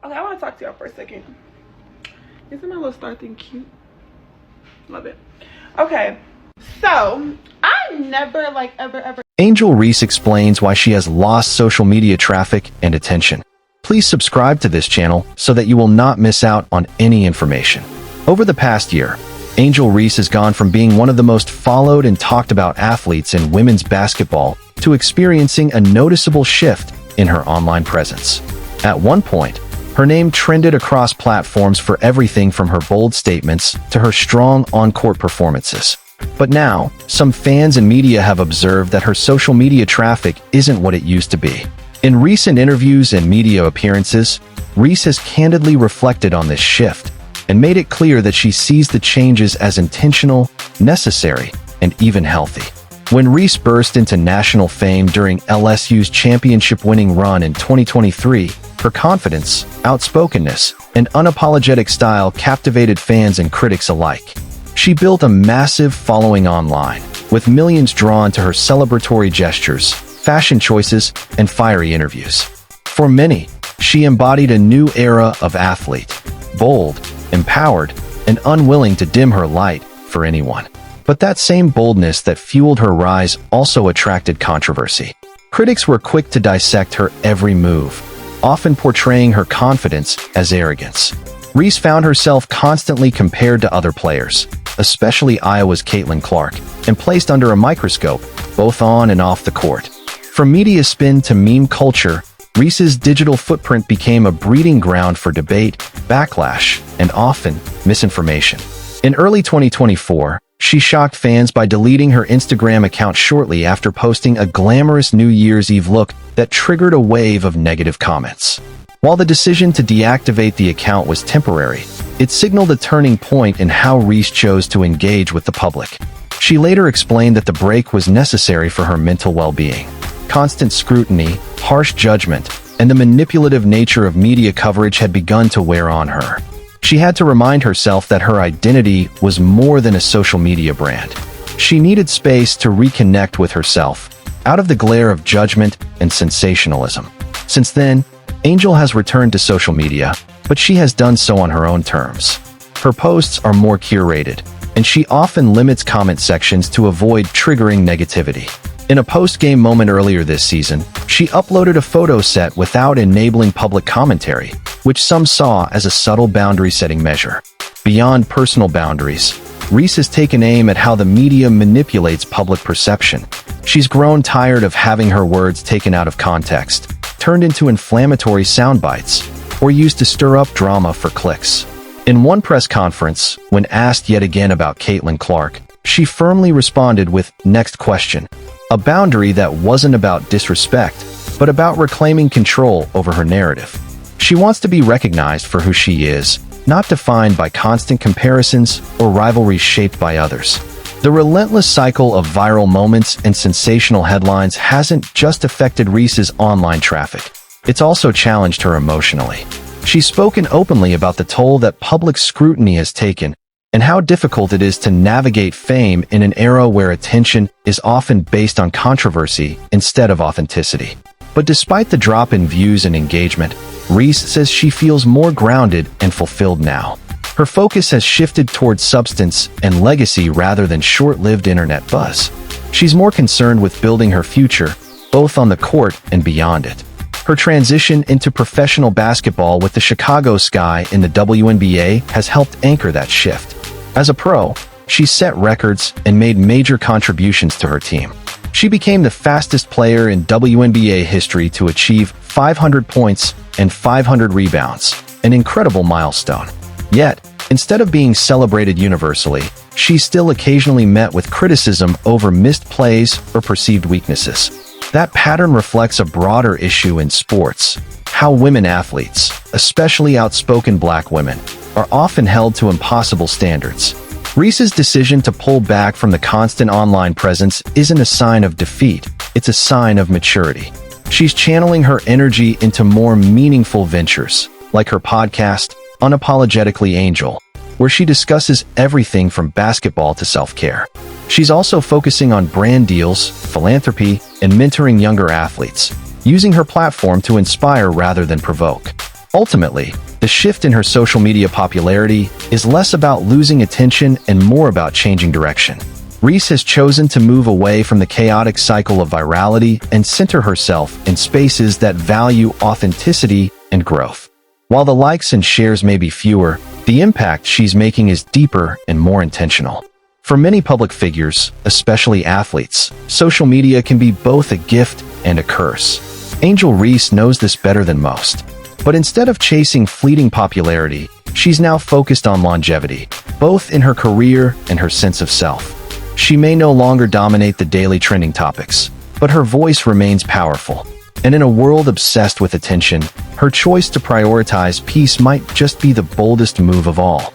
Okay, I want to talk to y'all for a second. Isn't my little star thing cute? Love it. Okay, so I never ever. Angel Reese explains why she has lost social media traffic and attention. Please subscribe to this channel so that you will not miss out on any information. Over the past year, Angel Reese has gone from being one of the most followed and talked about athletes in women's basketball to experiencing a noticeable shift in her online presence. At one point, her name trended across platforms for everything from her bold statements to her strong on-court performances. But now, some fans and media have observed that her social media traffic isn't what it used to be. In recent interviews and media appearances, Reese has candidly reflected on this shift and made it clear that she sees the changes as intentional, necessary, and even healthy. When Reese burst into national fame during LSU's championship-winning run in 2023, her confidence, outspokenness, and unapologetic style captivated fans and critics alike. She built a massive following online, with millions drawn to her celebratory gestures, fashion choices, and fiery interviews. For many, she embodied a new era of athlete, bold, empowered, and unwilling to dim her light for anyone. But that same boldness that fueled her rise also attracted controversy. Critics were quick to dissect her every move, often portraying her confidence as arrogance. Reese found herself constantly compared to other players, especially Iowa's Caitlin Clark, and placed under a microscope, both on and off the court. From media spin to meme culture, Reese's digital footprint became a breeding ground for debate, backlash, and often misinformation. In early 2024, she shocked fans by deleting her Instagram account shortly after posting a glamorous New Year's Eve look that triggered a wave of negative comments. While the decision to deactivate the account was temporary, it signaled a turning point in how Reese chose to engage with the public. She later explained that the break was necessary for her mental well-being. Constant scrutiny, harsh judgment, and the manipulative nature of media coverage had begun to wear on her. She had to remind herself that her identity was more than a social media brand. She needed space to reconnect with herself, out of the glare of judgment and sensationalism. Since then, Angel has returned to social media, but she has done so on her own terms. Her posts are more curated, and she often limits comment sections to avoid triggering negativity. In a post-game moment earlier this season, she uploaded a photo set without enabling public commentary, which some saw as a subtle boundary-setting measure. Beyond personal boundaries, Reese has taken aim at how the media manipulates public perception. She's grown tired of having her words taken out of context, turned into inflammatory sound bites, or used to stir up drama for clicks. In one press conference, when asked yet again about Caitlin Clark, she firmly responded with, "Next question," a boundary that wasn't about disrespect, but about reclaiming control over her narrative. She wants to be recognized for who she is, not defined by constant comparisons or rivalries shaped by others. The relentless cycle of viral moments and sensational headlines hasn't just affected Reese's online traffic. It's also challenged her emotionally. She's spoken openly about the toll that public scrutiny has taken and how difficult it is to navigate fame in an era where attention is often based on controversy instead of authenticity. But despite the drop in views and engagement, Reese says she feels more grounded and fulfilled now. Her focus has shifted towards substance and legacy rather than short-lived internet buzz. She's more concerned with building her future, both on the court and beyond it. Her transition into professional basketball with the Chicago Sky in the WNBA has helped anchor that shift. As a pro, she set records and made major contributions to her team. She became the fastest player in WNBA history to achieve 500 points and 500 rebounds, an incredible milestone. Yet, instead of being celebrated universally, she's still occasionally met with criticism over missed plays or perceived weaknesses. That pattern reflects a broader issue in sports: how women athletes, especially outspoken black women, are often held to impossible standards. Reese's decision to pull back from the constant online presence isn't a sign of defeat, it's a sign of maturity. She's channeling her energy into more meaningful ventures, like her podcast, Unapologetically Angel, where she discusses everything from basketball to self-care. She's also focusing on brand deals, philanthropy, and mentoring younger athletes, using her platform to inspire rather than provoke. Ultimately, the shift in her social media popularity is less about losing attention and more about changing direction. Reese has chosen to move away from the chaotic cycle of virality and center herself in spaces that value authenticity and growth. While the likes and shares may be fewer, the impact she's making is deeper and more intentional. For many public figures, especially athletes, social media can be both a gift and a curse. Angel Reese knows this better than most. But instead of chasing fleeting popularity, she's now focused on longevity, both in her career and her sense of self. She may no longer dominate the daily trending topics, but her voice remains powerful. And in a world obsessed with attention, her choice to prioritize peace might just be the boldest move of all.